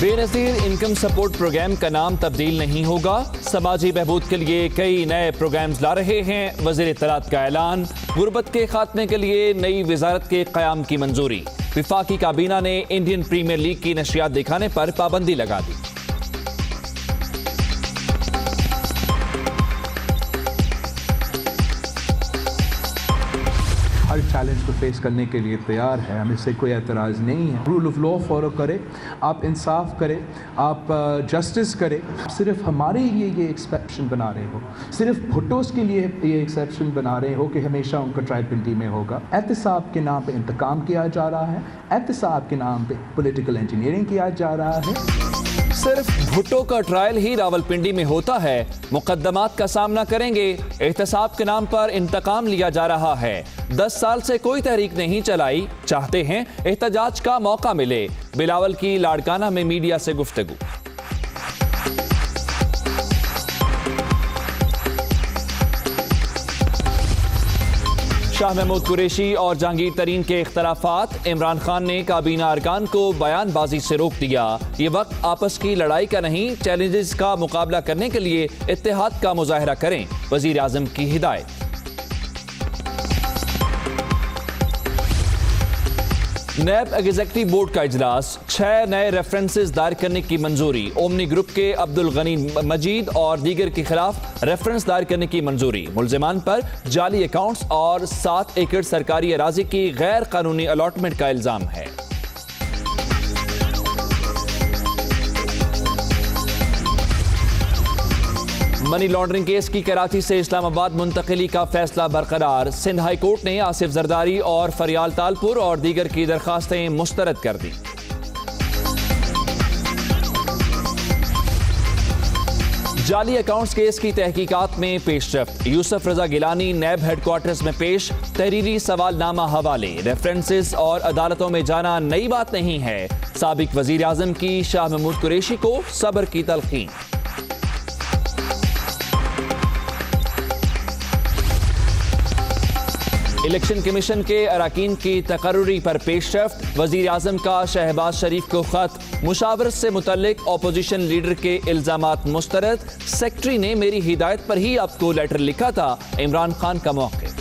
Benazir income support programme का नाम तब्दील नहीं होगा। समाजी बहबूद के लिए कई नए प्रोग्राम्स ला रहे हैं वज़ीर इत्तलात का ऐलान। गुर्बत के खात्मे के लिए नई वजारत के क़याम की मंजूरी। विफाकी काबीना ने इंडियन प्रीमियर लीग की नशरियात दिखाने पर पाबंदी लगा दी। हर चैलेंज को फेस करने के लिए तैयार है, हमें से कोई एतराज़ नहीं है। रूल ऑफ लॉ फॉलो करें, आप इंसाफ करें, आप जस्टिस करें। सिर्फ हमारे लिए ये एक्सेप्शन बना रहे हो, सिर्फ भुट्टोस के लिए ये एक्सेप्शन बना रहे हो कि हमेशा उनका ट्रायल पिंडी में होगा। एहतसाब के नाम पे इंतकाम किया जा रहा है, एहतसाब के नाम पे पॉलिटिकल इंजीनियरिंग किया जा रहा है। सिर्फ भुट्टो का ट्रायल ही रावलपिंडी में होता है, मुकद्दमात का सामना करेंगे। एहतसाब के नाम पर इंतकाम लिया जा रहा है। 10 साल से कोई तहरीक नहीं चलाई, चाहते हैं एहतजाज का मौका मिले। बिलावल की लाड़काना में मीडिया से गुफ्तगू। शाह महमूद कुरैशी और जहांगीर तरीन के इख्तलाफात। इमरान खान ने काबीना अरकान को बयानबाजी से रोक दिया। ये वक्त आपस की लड़ाई का नहीं, चैलेंजेस का मुकाबला करने के लिए इत्तेहाद का मुजाहरा करें, वजीर आजम की हिदायत। नैब एग्जीक्यूटिव बोर्ड का इजलास। 6 नए रेफरेंसेस दायर करने की मंजूरी। ओमनी ग्रुप के अब्दुल गनी मजीद और दीगर के खिलाफ रेफरेंस दायर करने की मंजूरी। मुल्जिमान पर जाली अकाउंट्स और 7 एकड़ सरकारी अराजी की गैर कानूनी अलॉटमेंट का इल्जाम है। मनी लॉन्ड्रिंग केस की कराची से इस्लामाबाद मुंतकिली का फैसला बरकरार। सिंध हाई कोर्ट ने आसिफ जरदारी और फरियाल तालपुर और दीगर की दरखास्तें मुस्तरद कर दी। जाली अकाउंट्स केस की तहकीकात में पेशरफ्त। यूसुफ रजा गिलानी नैब हेडक्वार्टर्स में पेश। तहरीरी सवालनामा हवाले। रेफरेंसेस और अदालतों में जाना नई बात नहीं है। साबिक वजीर आजम की शाह महमूद कुरैशी को सब्र की तलकीन। इलेक्शन कमीशन के अरकान की तकर्रुरी पर पेशरफ्त। वजीर आजम का शहबाज शरीफ को खत। मुशावरत से मुतल्लिक अपोजिशन लीडर के इल्जामात मुस्तरद। सेक्रेटरी ने मेरी हिदायत पर ही आपको लेटर लिखा था। इमरान खान का मौक़िफ़।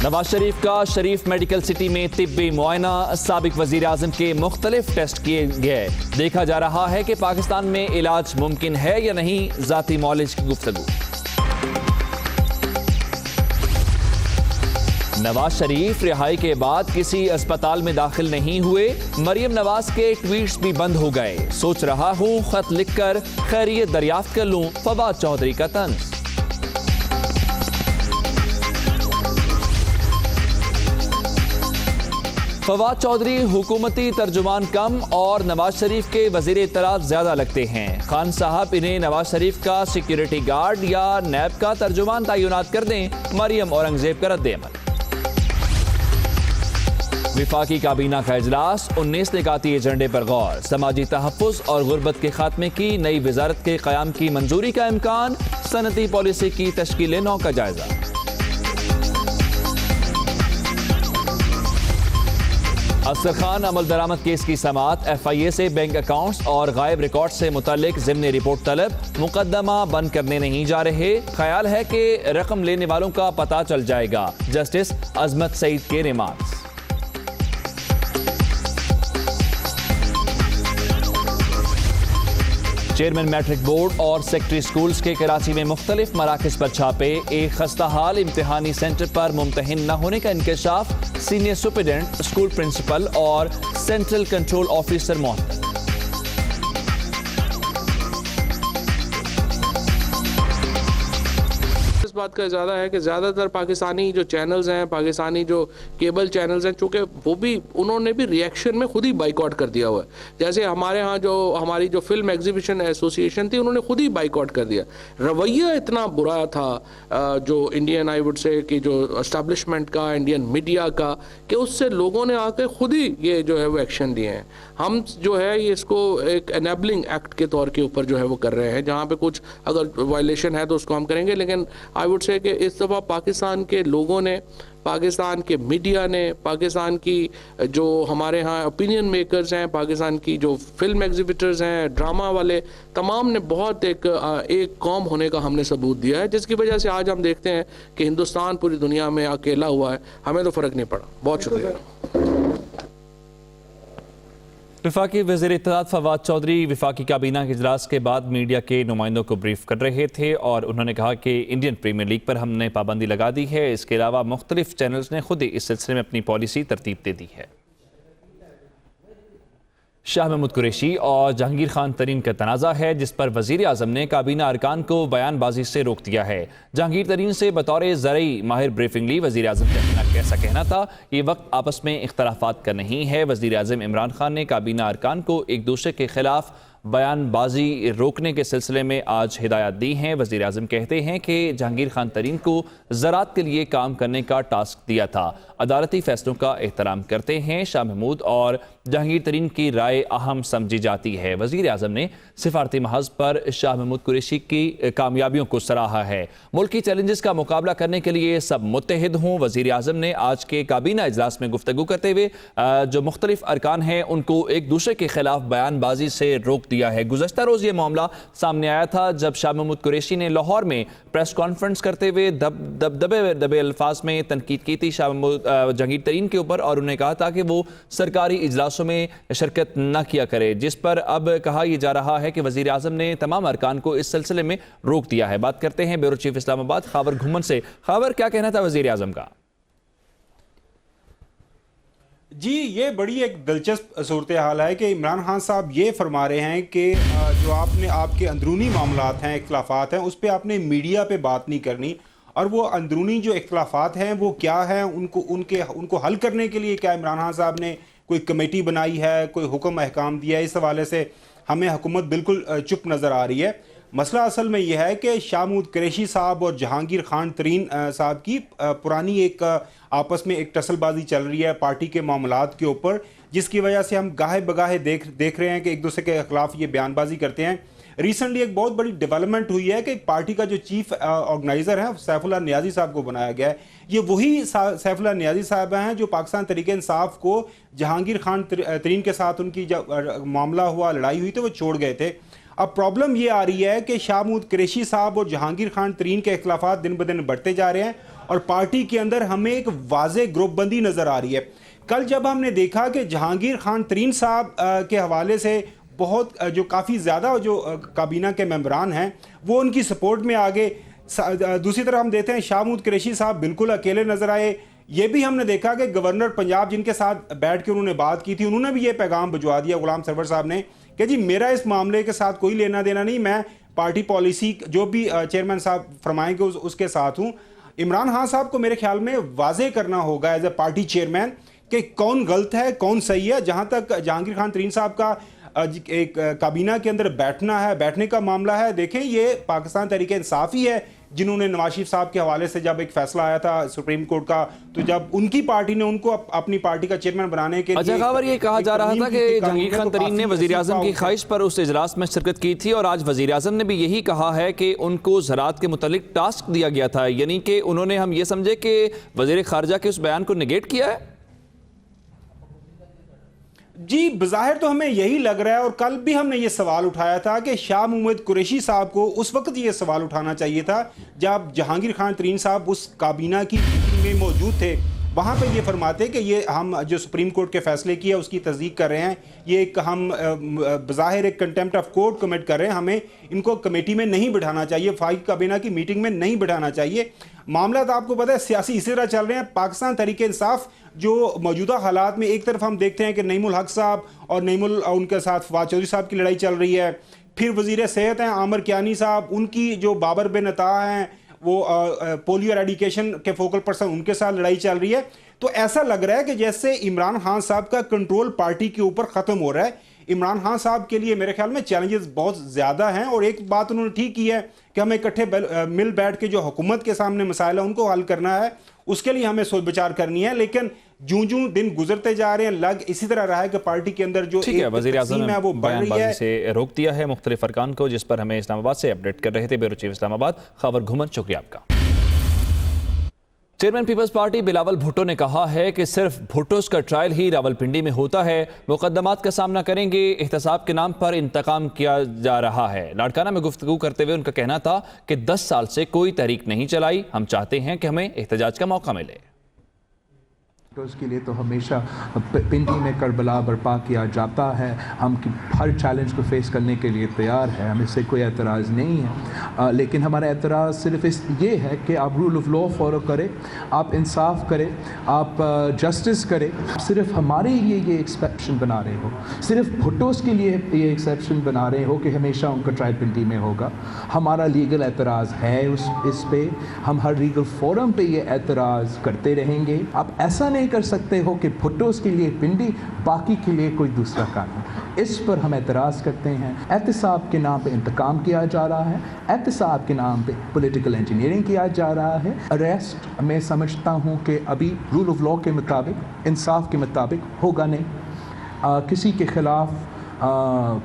नवाज शरीफ का शरीफ मेडिकल सिटी में तिब्बी मुआयना। साबिक वजीर आजम के मुख्तलिफ टेस्ट किए गए। देखा जा रहा है कि पाकिस्तान में इलाज मुमकिन है या नहीं। जाती मौलिज की गुफ्तगू। नवाज शरीफ रिहाई के बाद किसी अस्पताल में दाखिल नहीं हुए। मरियम नवाज के ट्वीट्स भी बंद हो गए। सोच रहा हूं खत लिखकर खैरियत दरियाफ्त कर लूं। फवाद चौधरी का तंज। फवाद चौधरी हुकूमती तर्जुमान कम और नवाज शरीफ के वजीर इत्तलात ज्यादा लगते हैं। खान साहब इन्हें नवाज शरीफ का सिक्योरिटी गार्ड या नैब का तर्जुमान तैनात कर दें। मरियम औरंगजेब का रद्द-ए-अमल। विफाकी काबीना का इजलास। 19 निकाती एजेंडे पर गौर। समाजी तहफ़्फ़ुज़ और गुर्बत के खात्मे की नई वजारत के क़याम की मंजूरी का इम्कान। सनती पॉलिसी की तश्कील 9 का जायजा। असगर खान अमल दरामद केस की समाअत। FIA से बैंक अकाउंट्स और गायब रिकॉर्ड से मुतल्लिक ज़िम्नी रिपोर्ट तलब। मुकदमा बंद करने नहीं जा रहे। ख्याल है कि रकम लेने वालों का पता चल जाएगा। जस्टिस अजमत सईद के रिमार्क्स। चेयरमैन मैट्रिक बोर्ड और सेक्रेटरी स्कूल्स के कराची में मुख्तलिफ मराकज़ पर छापे। एक खस्ताहाल इम्तिहानी सेंटर पर मुमतहिन न होने का इंकशाफ। सीनियर सुपरिटेंडेंट, स्कूल प्रिंसिपल और सेंट्रल कंट्रोल ऑफिसर मुअत्तल। इस बात का ज़्यादा है कि ज़्यादातर पाकिस्तानी जो चैनल्स हैं, पाकिस्तानी जो केबल चैनल्स हैं, चूँकि वो भी उन्होंने भी रिएक्शन में खुद ही बाइकआउट कर दिया हुआ है। जैसे हमारे यहाँ जो हमारी जो फिल्म एग्जीबिशन एसोसिएशन थी, उन्होंने खुद ही बाइकआउट कर दिया। रवैया इतना बुरा था जो इंडियन आई वुड से कि जो एस्टेब्लिशमेंट का, इंडियन मीडिया का, कि उससे लोगों ने आके खुद ही ये जो है वो एक्शन लिए हैं। हम जो है ये इसको एक एनेबलिंग एक्ट के तौर के ऊपर जो है वो कर रहे हैं। जहाँ पे कुछ अगर वायलेशन है तो उसको हम करेंगे, लेकिन आई वुड से कि इस दफ़ा पाकिस्तान के लोगों ने पाकिस्तान के मीडिया ने, पाकिस्तान की जो हमारे यहाँ ओपिनियन मेकर्स हैं, पाकिस्तान की जो फिल्म एग्जिबिटर्स हैं, ड्रामा वाले, तमाम ने बहुत एक कौम होने का हमने सबूत दिया है, जिसकी वजह से आज हम देखते हैं कि हिंदुस्तान पूरी दुनिया में अकेला हुआ है। हमें तो फ़र्क नहीं पड़ा। बहुत शुक्रिया। वफाकी वज़ीर इत्तेलात फवाद चौधरी वफाकी काबीना के इजलास के बाद मीडिया के नुमाइंदों को ब्रीफ कर रहे थे और उन्होंने कहा कि इंडियन प्रीमियर लीग पर हमने पाबंदी लगा दी है। इसके अलावा मुख्तलिफ चैनल्स ने खुद ही इस सिलसिले में अपनी पॉलिसी तरतीब दे दी है। शाह महमूद कुरैशी और जहांगीर खान तरीन का तनाज़ा है, जिस पर वज़ीर आज़म ने काबीना अरकान को बयानबाजी से रोक दिया है। जहांगीर तरीन से बतौर ज़रई माहिर ब्रीफिंग ली। वज़ीर आज़म का कैसा कहना था, ये वक्त आपस में इख्तलाफात का नहीं है। वज़ीर आज़म इमरान खान ने काबीना अरकान को एक दूसरे के खिलाफ बयानबाजी रोकने के सिलसिले में आज हिदायत दी हैं। वज़ीर आज़म कहते हैं कि जहांगीर खान तरीन को ज़राअत के लिए काम करने का टास्क दिया था, अदालती फैसलों का एहतराम करते हैं। शाह महमूद और जहांगीर तरीन की राय अहम समझी जाती है। वज़ीर आज़म ने सिफारती महज़ पर शाह महमूद कुरैशी की कामयाबियों को सराहा है। मुल्की चैलेंजेस का मुकाबला करने के लिए सब मुत्तहिद हों। वज़ीर आज़म ने आज के काबीना इजलास में गुफ्तगू करते हुए जो मुख्तलिफ अरकान हैं उनको एक दूसरे के खिलाफ बयानबाजी से रोक दिया है। गुज़श्ता रोज़ ये मामला सामने आया था जब शाह महमूद कुरैशी ने लाहौर में प्रेस कॉन्फ्रेंस करते हुए दबे अल्फाज में तनकीद की थी जहांगीर तरीन के ऊपर और उन्हें कहा था कि वो सरकारी इजलासों में शिरकत न किया करे, जिस पर अब कहा यह जा रहा है कि वज़ीर आज़म ने तमाम अरकान को इस सिलसिले में रोक दिया है। बात करते हैं ब्यूरो चीफ इस्लामाबाद खावर घुमन से। खावर, क्या कहना था वज़ीर आज़म का? जी, ये बड़ी एक दिलचस्प सूरत हाल है कि इमरान खान साहब ये फरमा रहे हैं कि जो आपके अंदरूनी मामलात हैं, इख्तलाफात हैं, उस पर आपने मीडिया पे बात नहीं करनी, और वो अंदरूनी जो इख्तलाफात हैं वो क्या हैं, उनको हल करने के लिए क्या इमरान खान साहब ने कोई कमेटी बनाई है, कोई हुक्म अहकाम दिया है? इस हवाले से हमें हुकूमत बिल्कुल चुप नज़र आ रही है। मसला असल में यह है कि शाह महमूद कुरैशी साहब और जहांगीर खान तरीन साहब की पुरानी एक आपस में एक टसलबाजी चल रही है पार्टी के मामलात के ऊपर, जिसकी वजह से हम गाहे बगाहे देख रहे हैं कि एक दूसरे के खिलाफ ये बयानबाजी करते हैं। रिसेंटली एक बहुत बड़ी डेवलपमेंट हुई है कि पार्टी का जो चीफ ऑर्गेनाइजर है सैफुल्लाह नियाज़ी साहब को बनाया गया है। ये वही सैफुल्लाह नियाज़ी साहब हैं जो पाकिस्तान तहरीक इंसाफ को जहांगीर खान तरीन के साथ उनकी जब मामला हुआ, लड़ाई हुई तो वो छोड़ गए थे। अब प्रॉब्लम ये आ रही है कि शाह महमूद कुरैशी साहब और जहांगीर खान तरीन के इख्तलाफात दिन ब दिन बढ़ते जा रहे हैं और पार्टी के अंदर हमें एक वाज़े ग्रुपबंदी नज़र आ रही है। कल जब हमने देखा कि जहांगीर खान तरीन साहब के हवाले से बहुत जो काफ़ी ज़्यादा जो काबीना के मेंबरान हैं वो उनकी सपोर्ट में आ गए, दूसरी तरफ हम देखते हैं शाह महमूद कुरैशी साहब बिल्कुल अकेले नज़र आए। ये भी हमने देखा कि गवर्नर पंजाब जिनके साथ बैठ के उन्होंने बात की थी, उन्होंने भी ये पैगाम भिजवा दिया गुलाम सरवर साहब ने कि जी मेरा इस मामले के साथ कोई लेना देना नहीं, मैं पार्टी पॉलिसी जो भी चेयरमैन साहब फरमाएंगे उसके साथ हूँ। इमरान खान साहब को मेरे ख्याल में वाजे करना होगा एज ए पार्टी चेयरमैन कि कौन गलत है कौन सही है। जहाँ तक जहांगीर खान तरीन साहब का एक काबीना के अंदर बैठने का मामला है, देखें ये पाकिस्तान तहरीक इंसाफ ही है जिन्होंने नवाज शरीफ साहब के हवाले से जब एक फैसला आया था सुप्रीम कोर्ट का, तो जब उनकी पार्टी ने उनको अपनी पार्टी का चेयरमैन बनाने के लिए खबर ये कहा जा रहा था कि जहांगीर खान तरीन ने वज़ीर आज़म की ख्वाहिश पर उस इजलास में शिरकत की थी और आज वज़ीर आज़म ने भी यही कहा है कि उनको ज़राअत के मुतालिक टास्क दिया गया था, यानी कि उन्होंने हम ये समझे कि वज़ीर ख़ारजा के उस बयान को नेगेट किया है। जी, बज़ाहिर तो हमें यही लग रहा है और कल भी हमने ये सवाल उठाया था कि शाह महमूद कुरैशी साहब को उस वक्त ये सवाल उठाना चाहिए था जब जहांगीर खान तरीन साहब उस काबीना की मीटिंग में मौजूद थे। वहाँ पे ये फरमाते कि ये हम जो सुप्रीम कोर्ट के फैसले की है उसकी तस्दीक कर रहे हैं, ये एक हम बज़ाहिर एक कंटेम्प्ट ऑफ कोर्ट कमिट कर रहे हैं, हमें इनको कमेटी में नहीं बिठाना चाहिए, वफाकी काबीना की मीटिंग में नहीं बिठाना चाहिए। मामला तो आपको पता है सियासी इसी तरह चल रहे हैं। पाकिस्तान तहरीक इंसाफ जो मौजूदा हालात में एक तरफ हम देखते हैं कि नईमुल हक साहब और उनके साथ फवाद चौधरी साहब की लड़ाई चल रही है, फिर वज़ीर सेहत हैं आमिर कियानी साहब, उनकी जो बाबर बिन अता हैं वो पोलियो एरेडिकेशन के फोकल पर्सन, उनके साथ लड़ाई चल रही है। तो ऐसा लग रहा है कि जैसे इमरान खान साहब का कंट्रोल पार्टी के ऊपर ख़त्म हो रहा है। इमरान खान साहब के लिए मेरे ख्याल में चैलेंजेस बहुत ज़्यादा हैं और एक बात उन्होंने ठीक की है कि हमें इकट्ठे मिल बैठ के जो हुकूमत के सामने मसाइल है उनको हल करना है, उसके लिए हमें सोच विचार करनी है। लेकिन जूं दिन गुजरते जा रहे हैं लग इसी तरह रहा है कि पार्टी के अंदर जो वज़ीर आज़म है वो बढ़ रही है से रोक दिया है मुख्तलिफ अरकान को, जिस पर हमें इस्लामाबाद से अपडेट कर रहे थे ब्यूरो चीफ इस्लामाबाद खावर घुमन। शुक्रिया आपका। Chairman Peoples Party Bilawal Bhutto ने कहा है कि सिर्फ भुट्टोस का ट्रायल ही रावलपिंडी में होता है, मुकदमात का सामना करेंगे, एहतसाब के नाम पर इंतकाम किया जा रहा है। लाड़काना में गुफ्तगू करते हुए उनका कहना था कि 10 साल से कोई तहरीक नहीं चलाई, हम चाहते हैं कि हमें एहतजाज का मौका मिले। उसके लिए तो हमेशा पिंडी में करबला बर्पा किया जाता है। हम हर चैलेंज को फेस करने के लिए तैयार है, हमें इससे कोई एतराज़ नहीं है। लेकिन हमारा एतराज़ सिर्फ ये है कि आप रूल ऑफ लॉ फॉलो करें, आप इंसाफ करें, आप जस्टिस करें। सिर्फ हमारे लिए ये एक्सेप्शन बना रहे हो, सिर्फ भुट्टोस के लिए ये एक्सेप्शन बना रहे हो कि हमेशा उनका ट्रायल पिंडी में होगा। हमारा लीगल एतराज़ है इस पे, हम हर लीगल फोरम पे ये एतराज़ करते रहेंगे। आप ऐसा नहीं कर सकते हो कि भुट्टोस के लिए पिंडी, बाकी के लिए कोई दूसरा कानून। इस पर हम एतराज़ करते हैं। एहतसाब के नाम पे इंतकाम किया जा रहा है, एहतसाब के नाम पे पॉलिटिकल इंजीनियरिंग किया जा रहा है। अरेस्ट मैं समझता हूँ कि अभी रूल ऑफ लॉ के मुताबिक, इंसाफ के मुताबिक होगा नहीं। किसी के ख़िलाफ़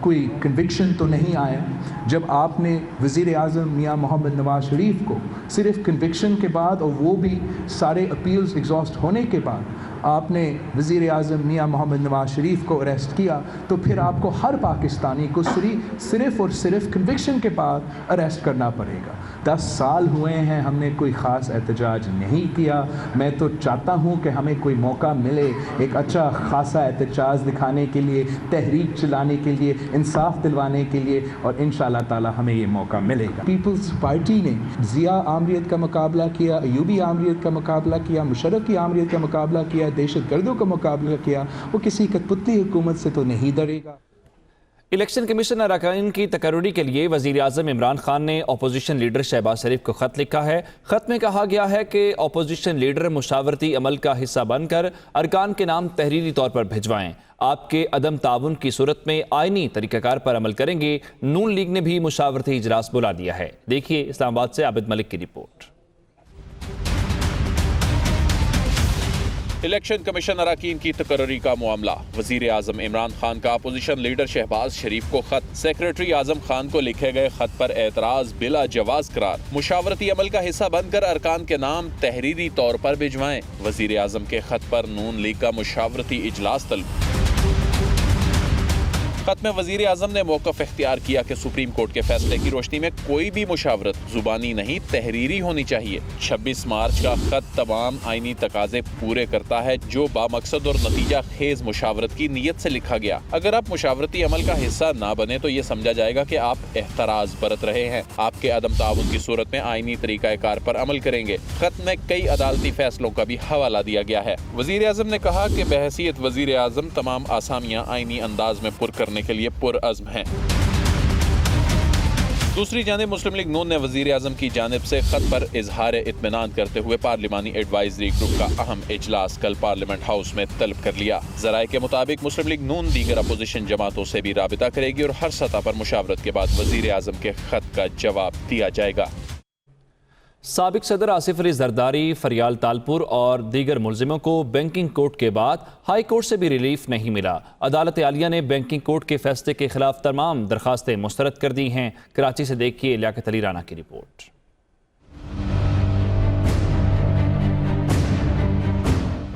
कोई कन्विक्शन तो नहीं आया। जब आपने वज़ीर आज़म मियाँ मोहम्मद नवाज़ शरीफ को सिर्फ कन्विक्शन के बाद, और वो भी सारे अपील्स एग्जॉस्ट होने के बाद, आपने वज़ीर आज़म मियाँ मोहम्मद नवाज़ शरीफ को अरेस्ट किया, तो फिर आपको हर पाकिस्तानी को सिर्फ और सिर्फ कन्विक्शन के बाद अरेस्ट करना पड़ेगा। 10 साल हुए हैं, हमने कोई ख़ास एहतजाज नहीं किया। मैं तो चाहता हूँ कि हमें कोई मौका मिले एक अच्छा खासा एहतजाज दिखाने के लिए, तहरीक चलाने के लिए, इंसाफ दिलवाने के लिए, और इंशाअल्लाह ताला हमें ये मौका मिलेगा। पीपल्स पार्टी ने ज़िया आमरीत का मुकाबला किया, अयूबी आमरीत का मुकाबला किया, मुशर्रफ की आमरीत का मुकाबला किया, दहशतगर्दों का मुकाबला किया। वो किसी कठपुतली हुकूमत से तो नहीं डरेगा। इलेक्शन कमीशन अरकान की तकर्री के लिए वज़ीर आज़म इमरान खान ने अपोजिशन लीडर शहबाज शरीफ को ख़त लिखा है। ख़त में कहा गया है कि अपोजिशन लीडर मुशावरती अमल का हिस्सा बनकर अरकान के नाम तहरीरी तौर पर भिजवाएं। आपके अदम ताउन की सूरत में आइनी तरीक़ाकार पर अमल करेंगे। नून लीग ने भी मुशावरती इजलास बुला दिया है। देखिए इस्लामाबाद से आबिद मलिक की रिपोर्ट। इलेक्शन कमीशन अरकान की तकर्री का मामला। वजीर आजम इमरान खान का अपोजिशन लीडर शहबाज शरीफ को खत। सेक्रेटरी आजम खान को लिखे गए खत पर एतराज बिला जवाज करार। मुशावरती अमल का हिस्सा बनकर अरकान के नाम तहरीरी तौर पर भिजवाएं। वजीर आजम के खत पर नून लीग का मुशावरती इजलास तलब। खत में वजीर आजम ने मौक़िफ़ इख्तियार किया कि सुप्रीम कोर्ट के फैसले की रोशनी में कोई भी मुशावरत जुबानी नहीं तहरीरी होनी चाहिए। 26 मार्च का खत तमाम आईनी तकाजे पूरे करता है जो बामकसद और नतीजा खेज मुशावरत की नीयत से लिखा गया। अगर आप मुशावरती अमल का हिस्सा ना बने तो ये समझा जाएगा कि आप एहतराज बरत रहे हैं। आपके अदम ताउन की सूरत में आईनी तरीक़ाकार पर अमल करेंगे। खत में कई अदालती फैसलों का भी हवाला दिया गया है। वजीर आजम ने कहा कि बहैसियत वजीर आजम तमाम आसामियाँ आईनी अंदाज में पुर करने के लिए पुरअज़्म हैं। दूसरी जानिब मुस्लिम लीग नून ने वजीर आजम की जानिब से खत पर इजहार इत्मीनान करते हुए पार्लिमानी एडवाइजरी ग्रुप का अहम इजलास कल पार्लियामेंट हाउस में तलब कर लिया। ज़राए के मुताबिक मुस्लिम लीग नून दीगर अपोजिशन जमातों से भी राबिता करेगी और हर सतह पर मुशावरत के बाद वजीर आजम के खत का जवाब दिया जाएगा। साबिक सदर आसिफ अली जरदारी, फरियाल तालपुर और दीगर मुलजिमों को बैंकिंग कोर्ट के बाद हाई कोर्ट से भी रिलीफ नहीं मिला। अदालत आलिया ने बैंकिंग कोर्ट के फैसले के खिलाफ तमाम दरखास्तें मुस्तरद कर दी हैं। कराची से देखिए लियाकत अली राना की report.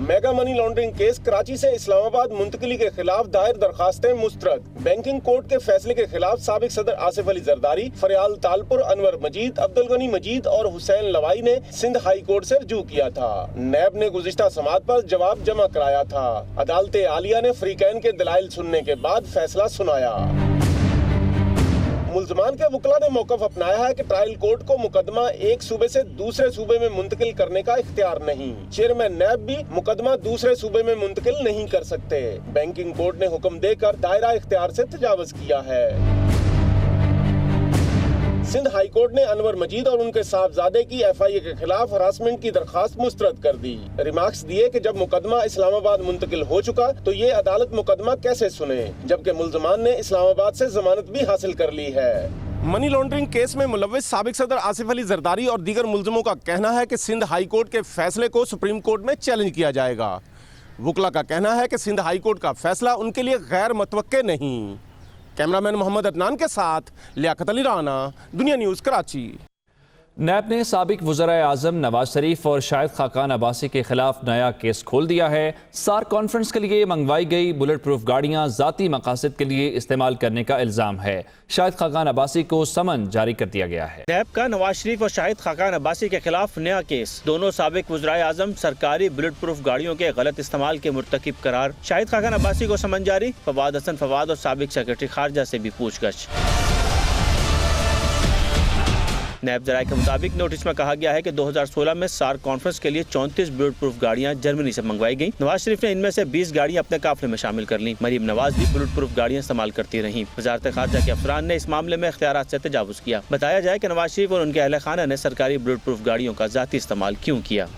Mega money laundering case Karachi से इस्लामाबाद मुंतकिली के खिलाफ दायर दरखास्तें मुस्तरद। बैंकिंग कोर्ट के फैसले के खिलाफ साबिक सदर आसिफ अली जरदारी, फरियाल तालपुर, अनवर मजीद, अब्दुल गनी मजीद और हुसैन लवाई ने सिंध हाई कोर्ट से रुजू किया था। नैब ने गुज़िश्ता समात पर जवाब जमा कराया था। अदालत आलिया ने फ्रीकैन के दलाइल सुनने के बाद फैसला सुनाया। मुल्ज़मान के वकला ने मौक़िफ़ अपनाया है कि ट्रायल कोर्ट को मुकदमा एक सूबे से दूसरे सूबे में मुंतकिल करने का इख्तियार नहीं। चेयरमैन नैब भी मुकदमा दूसरे सूबे में मुंतकिल नहीं कर सकते। बैंकिंग कोर्ट ने हुक्म देकर दायरा इख्तियार से तजावुज़ किया है। सिंध हाई कोर्ट ने अनवर मजीद और उनके साहबजादे की FIA के खिलाफ हरासमेंट की दरखास्त मुस्तरद कर दी। रिमार्क्स दिए कि जब मुकदमा इस्लामाबाद मुंतकिल हो चुका तो ये अदालत मुकदमा कैसे सुने, जबकि मुल्ज़मान ने इस्लामाबाद से जमानत भी हासिल कर ली है। मनी लॉन्ड्रिंग केस में मुलव्विस साबिक सदर आसिफ अली जरदारी और दीगर मुल्ज़िमों का कहना है कि सिंध हाई कोर्ट के फैसले को सुप्रीम कोर्ट में चैलेंज किया जाएगा। वकला का कहना है कि सिंध हाई कोर्ट का फैसला उनके लिए गैर मुतवक्के नहीं। कैमरामैन मोहम्मद अदनान के साथ लियाकत अली राना, दुनिया न्यूज़, कराची। नैब ने साबिक वज़राए आज़म नवाज शरीफ और शाहिद खाकान अब्बासी के खिलाफ नया केस खोल दिया है। सार कॉन्फ्रेंस के लिए मंगवाई गई बुलेट प्रूफ गाड़ियां ज़ाती मकासद के लिए इस्तेमाल करने का इल्ज़ाम है। शाहिद खाकान अब्बासी को समन जारी कर दिया गया है। नैब का नवाज शरीफ और शाहिद खाकान अब्बासी के खिलाफ नया केस। दोनों साबिक वज़राए आज़म सरकारी बुलेट प्रूफ गाड़ियों के गलत इस्तेमाल के मुर्तकिब करार। शाहिद खाकान अब्बासी को समन जारी। फवाद हसन फवाद और साबिक सेक्रेटरी खारजा से भी पूछगछ। नैब जराये के मुताबिक नोटिस में कहा गया है कि 2016 में सार कॉन्फ्रेंस के लिए 34 बुलेट प्रूफ गाड़ियां जर्मनी से मंगवाई गईं। नवाज शरीफ ने इनमें से 20 गाड़ियां अपने काफिले में शामिल कर लीं। मरीम नवाज भी बुलेट प्रूफ गाड़ियां इस्तेमाल करती रहीं। वजारत खारजा के अफसरान ने इस मामले में इख्तियारात से तजावुज किया। बताया जाए कि नवाज शरीफ और उनके अहले खाना ने सरकारी बुलेट प्रूफ गाड़ियों का जाती इस्तेमाल क्यों किया।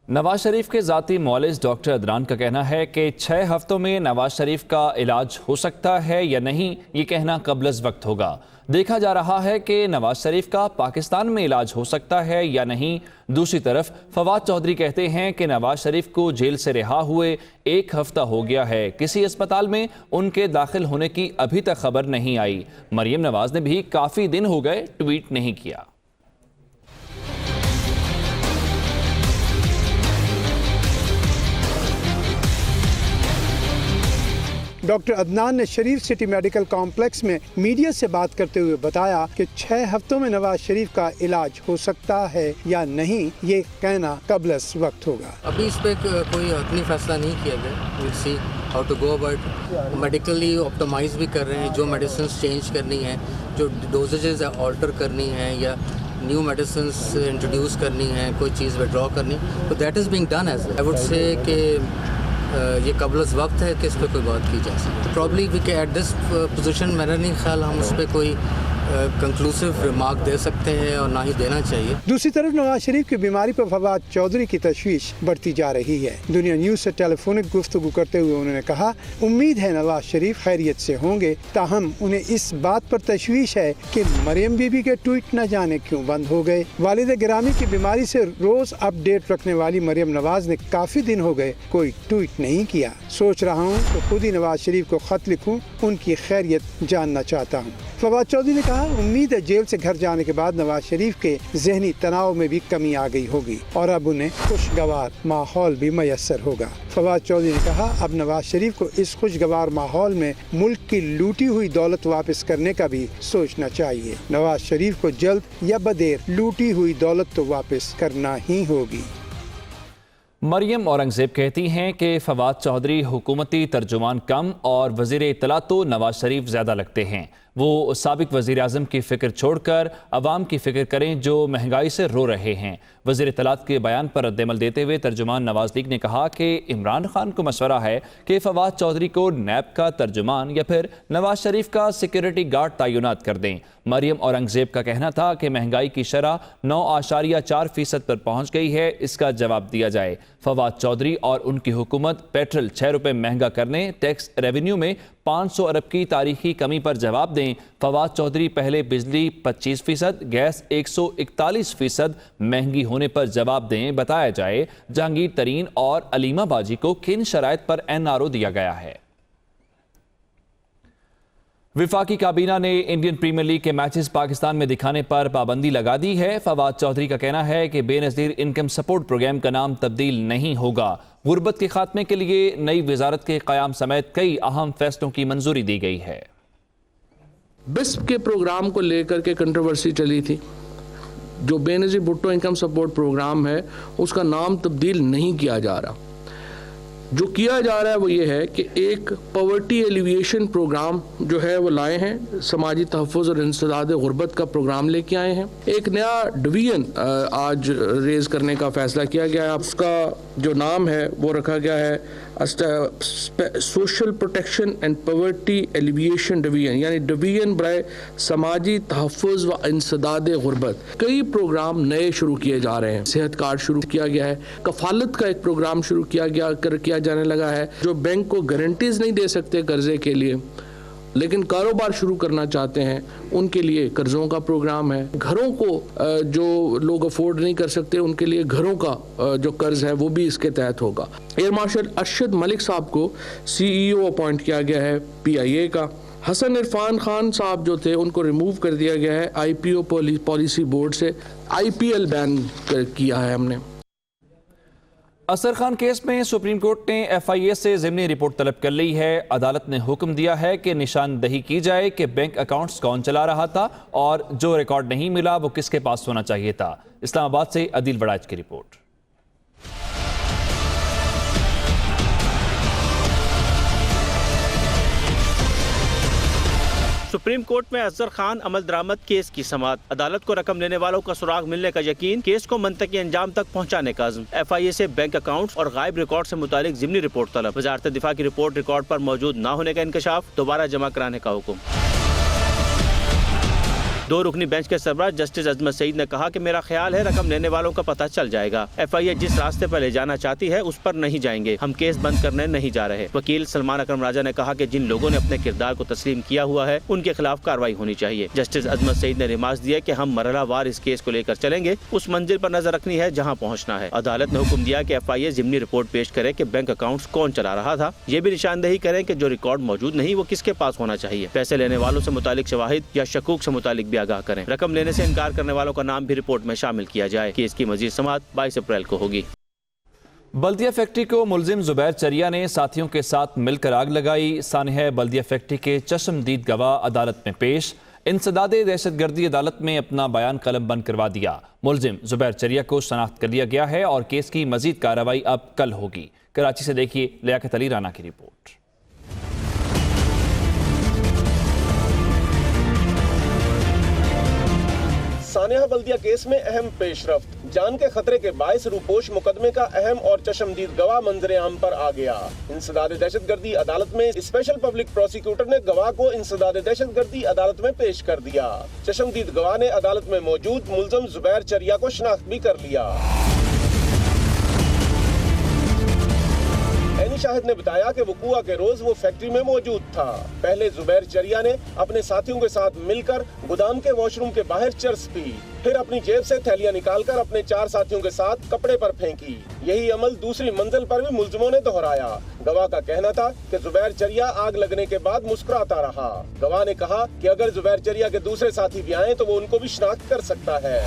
नवाज शरीफ के ज़ाती मौलिस डॉक्टर अदनान का कहना है कि 6 हफ्तों में नवाज शरीफ का इलाज हो सकता है या नहीं, ये कहना कबल वक्त होगा। देखा जा रहा है कि नवाज शरीफ का पाकिस्तान में इलाज हो सकता है या नहीं। दूसरी तरफ फवाद चौधरी कहते हैं कि नवाज शरीफ को जेल से रिहा हुए 1 हफ्ता हो गया है, किसी अस्पताल में उनके दाखिल होने की अभी तक खबर नहीं आई। मरियम नवाज ने भी काफ़ी दिन हो गए ट्वीट नहीं किया। डॉक्टर अदनान ने शरीफ सिटी मेडिकल कॉम्प्लेक्स में मीडिया से बात करते हुए बताया कि 6 हफ्तों में नवाज शरीफ का इलाज हो सकता है या नहीं, ये कहना कबलस वक्त होगा। अभी इस पे कोई हतमी फैसला नहीं किया गया। Will see how to go about. Medically optimise भी कर रहे हैं, जो मेडिसिन चेंज करनी है, जो डोजेजेस ऑल्टर करनी है या न्यू मेडिसिन इंट्रोड्यूस करनी है, कोई चीज़ विड्रॉ करनी, तो that is being done as I would say कि ये कबलस वक्त है कि इस पर कोई बात की जा सकती। प्रॉब्ली वी के एट दिस पोजीशन मेरा नहीं ख्याल हम उस पर कोई कंक्लूसिव रिमार्क दे सकते हैं और ना ही देना चाहिए। दूसरी तरफ नवाज शरीफ की बीमारी पर फवाद चौधरी की तशवीश बढ़ती जा रही है। दुनिया न्यूज से टेलीफोनिक गुफ्तगू करते हुए उन्होंने कहा, उम्मीद है नवाज शरीफ खैरियत से होंगे, ताहम उन्हें इस बात पर तशवीश है कि मरियम बीबी के ट्वीट न जाने क्यों बंद हो गए। वालिद गिरामी की बीमारी से रोज अपडेट रखने वाली मरियम नवाज ने काफी दिन हो गए कोई ट्वीट नहीं किया। सोच रहा हूँ तो खुद ही नवाज शरीफ को खत लिखूं, उनकी खैरियत जानना चाहता हूँ। फवाद चौधरी ने कहा, उम्मीद है जेल से घर जाने के बाद नवाज शरीफ के जहनी तनाव में भी कमी आ गई होगी और अब उन्हें खुशगवार माहौल भी मयसर होगा। फवाद चौधरी ने कहा, अब नवाज शरीफ को इस खुशगवार माहौल में मुल्क की लूटी हुई दौलत वापस करने का भी सोचना चाहिए। नवाज शरीफ को जल्द या बदेर लूटी हुई दौलत तो वापस करना ही होगी। मरियम औरंगजेब कहती हैं कि फवाद चौधरी हुकूमती तर्जुमान कम और वज़ीर इत्तलात तो नवाज शरीफ ज़्यादा लगते हैं। वो साबिक वज़ीर आज़म की फ़िक्र छोड़कर अवाम की फ़िक्र करें जो महंगाई से रो रहे हैं। वज़ीर इत्तलात के बयान पर रद्दअमल देते हुए तर्जुमान नवाज लीग ने कहा कि इमरान खान को मशवरा है कि फवाद चौधरी को नैब का तर्जुमान या फिर नवाज शरीफ का सिक्योरिटी गार्ड तैनात कर दें। मरियम औरंगजेब का कहना था कि महंगाई की शरह 9.4% पर पहुँच गई है, इसका जवाब दिया जाए। फवाद चौधरी और उनकी हुकूमत पेट्रोल 6 रुपये महंगा करने, टैक्स रेवेन्यू में 500 अरब की तारीखी कमी पर जवाब दें। फवाद चौधरी पहले बिजली 25%, गैस 141% महंगी होने पर जवाब दें। बताया जाए जहांगीर तरीन और अलीमा बाजी को किन शराइत पर NRO दिया गया है। विफाकी काबीना ने इंडियन प्रीमियर लीग के मैचेस पाकिस्तान में दिखाने पर पाबंदी लगा दी है। फवाद चौधरी का कहना है कि बेनज़ीर इनकम सपोर्ट प्रोग्राम का नाम तब्दील नहीं होगा। गुर्बत के खात्मे के लिए नई वजारत के क़याम समेत कई अहम फैसलों की मंजूरी दी गई है। बिस्प के प्रोग्राम को लेकर के कंट्रोवर्सी चली थी। जो Benazir Bhutto income support programme है उसका नाम तब्दील नहीं किया जा रहा। जो किया जा रहा है वो ये है कि एक पॉवर्टी एलिविएशन प्रोग्राम जो है वो लाए हैं, समाजी तहफ़्फ़ुज़ और इंसदाद गुर्बत का प्रोग्राम लेके आए हैं। एक नया डिवीज़न आज रेज करने का फैसला किया गया है। उसका जो नाम है वो रखा गया है social protection and poverty alleviation division, यानी डिवीज़न बराए समाजी तहफ़्फ़ुज़ व इंसदाद गुर्बत। कई प्रोग्राम नए शुरू किए जा रहे हैं। सेहत कार्ड शुरू किया गया है, कफालत का एक प्रोग्राम शुरू किया जाने लगा है। जो बैंक को गारंटीज नहीं दे सकते कर्जे के लिए लेकिन कारोबार शुरू करना चाहते हैं, उनके लिए कर्जों का प्रोग्राम है। घरों को जो लोग अफोर्ड नहीं कर सकते उनके लिए घरों का जो कर्ज है वो भी इसके तहत होगा। एयर मार्शल अरशद मलिक साहब को CEO अपॉइंट किया गया है PIA का। हसन इरफान खान साहब जो थे उनको रिमूव कर दिया गया है IPO पॉलिसी बोर्ड से, IPL बैन किया है हमने। असर खान केस में सुप्रीम कोर्ट ने FIA से ज़िमनी रिपोर्ट तलब कर ली है। अदालत ने हुक्म दिया है कि निशानदही की जाए कि बैंक अकाउंट्स कौन चला रहा था और जो रिकॉर्ड नहीं मिला वो किसके पास होना चाहिए था। इस्लामाबाद से अदील वड़ाइच की रिपोर्ट। सुप्रीम कोर्ट में अजहर खान अमल दरामद केस की समाअत। अदालत को रकम लेने वालों का सुराग मिलने का यकीन, केस को मंतकी अंजाम तक पहुंचाने का अज़्म। FIA से बैंक अकाउंट्स और गायब रिकॉर्ड से मुतालिक ज़िमनी रिपोर्ट तलब। वज़ारत दिफा की रिपोर्ट रिकॉर्ड पर मौजूद न होने का इंकशाफ, दोबारा जमा कराने का हुक्म। 2 रुकनी बेंच के सरबराह जस्टिस अजमत सईद ने कहा कि मेरा ख्याल है रकम लेने वालों का पता चल जाएगा। FIA जिस रास्ते पर ले जाना चाहती है उस पर नहीं जाएंगे, हम केस बंद करने नहीं जा रहे। वकील सलमान अकरम राजा ने कहा कि जिन लोगों ने अपने किरदार को तस्लीम किया हुआ है उनके खिलाफ कार्रवाई होनी चाहिए। जस्टिस अजमत सईद ने रिमार्क्स दिया कि हम मरहलावार इस केस को लेकर चलेंगे, उस मंजिल पर नजर रखनी है जहाँ पहुँचना है। अदालत ने हुक्म दिया कि FIA ज़िमनी रिपोर्ट पेश करे कि बैंक अकाउंट्स कौन चला रहा था। ये भी निशानदही करें कि जो रिकॉर्ड मौजूद नहीं वो किसके पास होना चाहिए। पैसे लेने वालों से मुतालिक शवाहिद या शकूक से मुतालिक भी आगाह करें। रकम लेने से इनकार करने वालों का नाम भी रिपोर्ट में शामिल किया जाए। केस की मजीद समाअत 22 अप्रैल को होगी। बल्दिया फैक्ट्री को मुलजिम जुबैर चरिया ने साथियों के साथ मिलकर आग लगाई। सानिया बल्दिया फैक्ट्री के चश्मदीद गवाह अदालत में पेश। इंसदादे दहशतगर्दी अदालत में अपना बयान कलम बंद करवा दिया। मुलजिम जुबैर चरिया को शनाख्त कर लिया गया है और केस की मजीद कार्रवाई अब कल होगी। कराची से देखिए लियाकत अली राना की रिपोर्ट। सानिया बल्दिया केस में अहम पेशरफ्त, जान के खतरे के बायस रूपोश मुकदमे का अहम और चशमदीद गवाह मंजर आम पर आ गया। इंसदाद दहशतगर्दी अदालत में स्पेशल पब्लिक प्रोसिक्यूटर ने गवाह को इंसदाद दहशतगर्दी अदालत में पेश कर दिया। चशमदीद गवाह ने अदालत में मौजूद मुलजम जुबैर चरिया को शनाख्त भी कर लिया। शाहिद ने बताया कि वकूआ के रोज वो फैक्ट्री में मौजूद था। पहले जुबैर चरिया ने अपने साथियों के साथ मिलकर गोदाम के वॉशरूम के बाहर चरस पी, फिर अपनी जेब से थैलियां निकालकर अपने 4 साथियों के साथ कपड़े पर फेंकी। यही अमल दूसरी मंजिल पर भी मुलजिमों ने दोहराया। गवाह का कहना था कि जुबैर चरिया आग लगने के बाद मुस्कुराता रहा। गवाह ने कहा कि अगर जुबैर चरिया के दूसरे साथी भी आए तो वो उनको भी शनाख्त कर सकता है।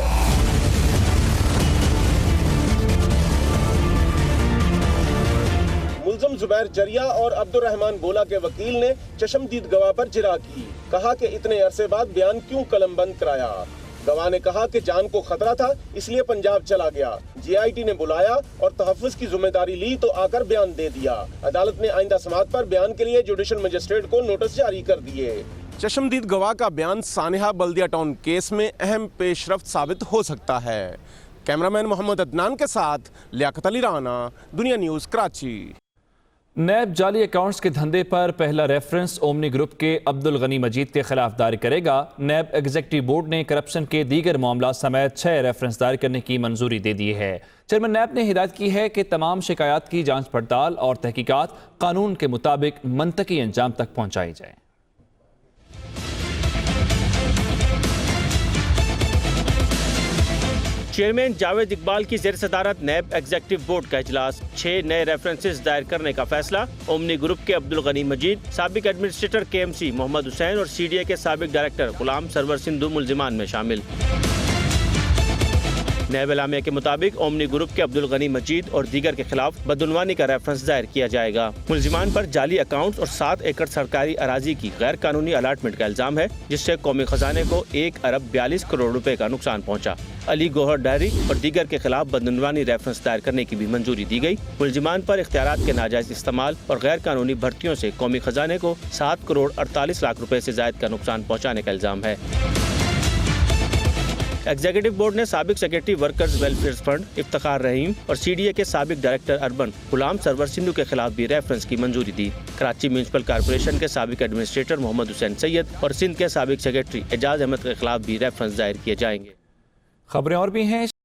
मुलजिम जुबैर चरिया और अब्दुल रहमान गोला के वकील ने चशमदीद गवाह पर जिरा की, कहा कि इतने अरसे बाद बयान क्यों कलम बंद कराया। गवाह ने कहा कि जान को खतरा था इसलिए पंजाब चला गया। GIT ने बुलाया और तहफ़्फ़ुज़ की जिम्मेदारी ली तो आकर बयान दे दिया। अदालत ने आइंदा समाअत पर बयान के लिए जुडिशल मजिस्ट्रेट को नोटिस जारी कर दिए। चशमदीद गवाह का बयान सानिया बल्दिया टाउन केस में अहम पेशरफ्त साबित हो सकता है। कैमरामैन मोहम्मद अदनान के साथ लियाकत अली राना, दुनिया न्यूज़, कराची। नैब जाली अकाउंट्स के धंधे पर पहला रेफरेंस ओमनी ग्रुप के अब्दुल गनी मजीद के खिलाफ दायर करेगा। नैब एग्जीक्यूटिव बोर्ड ने करप्शन के दीगर मामला समेत 6 रेफरेंस दायर करने की मंजूरी दे दी है। चेयरमैन नैब ने हिदायत की है कि तमाम शिकायत की जांच पड़ताल और तहकीकात कानून के मुताबिक मंतकी अंजाम तक पहुँचाई जाए। चेयरमैन जावेद इकबाल की ज़ेर सदारत नैब एग्जीक्यूटिव बोर्ड का इजलास। 6 नए रेफरेंसेस दायर करने का फैसला। ओमनी ग्रुप के अब्दुल गनी मजीद, साबिक एडमिनिस्ट्रेटर KMC मोहम्मद हुसैन और CDA के साबिक डायरेक्टर गुलाम सरवर सिंधु मुल्जिमान में शामिल। नैब एलामिया के मुताबिक ओमनी ग्रुप के अब्दुल गनी मजीद और दीगर के खिलाफ बदउनवानी का रेफरेंस दायर किया जाएगा। मुल्जिमान पर जाली अकाउंट्स और 7 एकड़ सरकारी अराजी की गैर कानूनी अलाटमेंट का इल्जाम है, जिससे कौमी खजाने को 1 अरब 42 करोड़ रुपए का नुकसान पहुँचा। अली गौहर डायरी और दीगर के खिलाफ बदउनवानी रेफरेंस दायर करने की भी मंजूरी दी गई। मुल्जिमान पर इख्तियारात के नाजायज इस्तेमाल और गैर कानूनी भर्तियों से कौमी खजाने को 7 करोड़ 48 लाख रुपए से जायद का नुकसान पहुँचाने का इल्जाम है। एग्जीक्यूटिव बोर्ड ने साबिक secretary workers welfare fund Iftikhar Rahim और CDA के साबिक डायरेक्टर अर्बन गुलाम सरवर सिंधु के खिलाफ भी रेफरेंस की मंजूरी दी। कराची म्यूनसिपल कॉर्पोरेशन के साबिक एडमिनिस्ट्रेटर मोहम्मद हुसैन सैयद और सिंध के साबिक सेक्रेटरी एजाज अहमद के खिलाफ भी रेफरेंस दायर किए जाएंगे। खबरें और भी हैं।